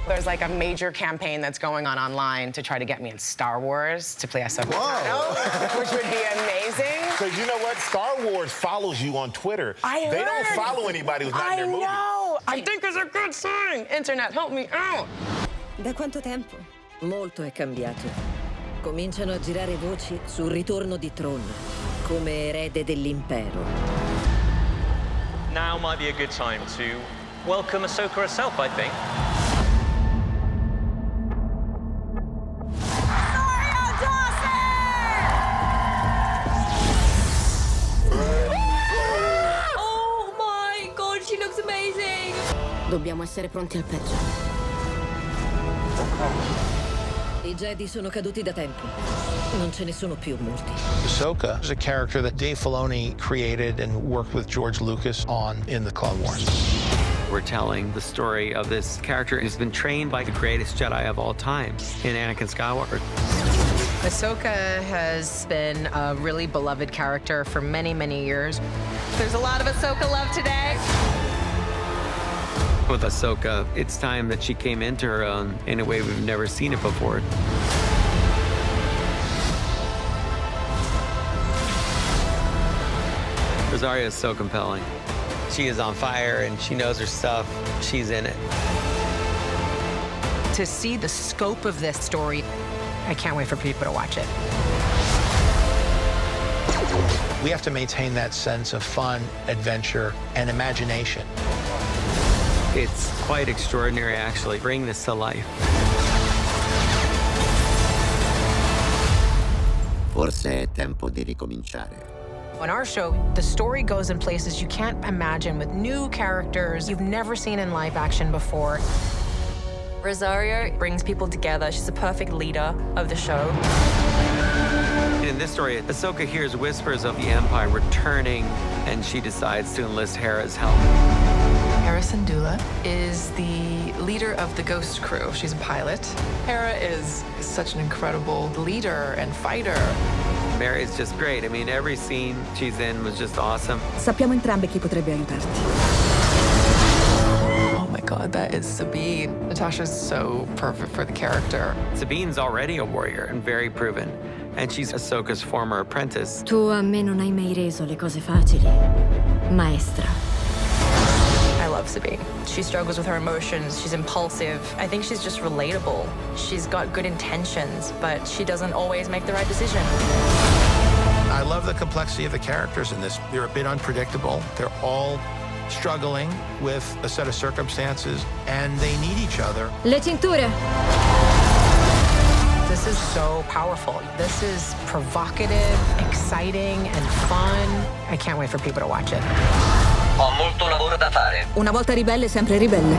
There's like a major campaign that's going on online to try to get me in Star Wars to play Ahsoka Tano, which would be amazing. Because you know what? Star Wars follows you on Twitter. They don't follow anybody who's not in their movie. I know. I think it's a good sign. Internet, help me out. Da quanto tempo? Molto è cambiato. Cominciano a girare voci sul ritorno di Tron come erede dell'Impero. Now might be a good time to welcome Ahsoka herself, I think. Rosario Dawson! Oh my God, she looks amazing! Dobbiamo essere pronti al peggio. I Jedi sono caduti da tempo. Non ce ne sono più molti. Ahsoka is a character that Dave Filoni created and worked with George Lucas on in the Clone Wars. We're telling the story of this character who's been trained by the greatest Jedi of all time, in Anakin Skywalker. Ahsoka has been a really beloved character for many, many years. There's a lot of Ahsoka love today. With Ahsoka, it's time that she came into her own in a way we've never seen it before. Rosario is so compelling. She is on fire and she knows her stuff. She's in it. To see the scope of this story, I can't wait for people to watch it. We have to maintain that sense of fun, adventure, and imagination. It's quite extraordinary, actually, bring this to life. Forse è tempo di ricominciare. On our show, the story goes in places you can't imagine with new characters you've never seen in live action before. Rosario brings people together. She's a perfect leader of the show. In this story, Ahsoka hears whispers of the Empire returning, and she decides to enlist Hera's help. Hera Syndulla is the leader of the Ghost Crew. She's a pilot. Hera is such an incredible leader and fighter. Mary's just great. I mean, every scene she's in was just awesome. Sappiamo entrambe chi potrebbe aiutarti. Oh my God, that is Sabine. Natasha's so perfect for the character. Sabine's already a warrior and very proven, and she's Ahsoka's former apprentice. Tu a me non hai mai reso le cose facili, maestra. I love Sabine. She struggles with her emotions. She's impulsive. I think she's just relatable. She's got good intentions, but she doesn't always make the right decision. I love the complexity of the characters in this. They're a bit unpredictable. They're all struggling with a set of circumstances, and they need each other. Le cinture! This is so powerful. This is provocative, exciting, and fun. I can't wait for people to watch it. Ho molto lavoro da fare. Una volta ribelle, sempre ribelle.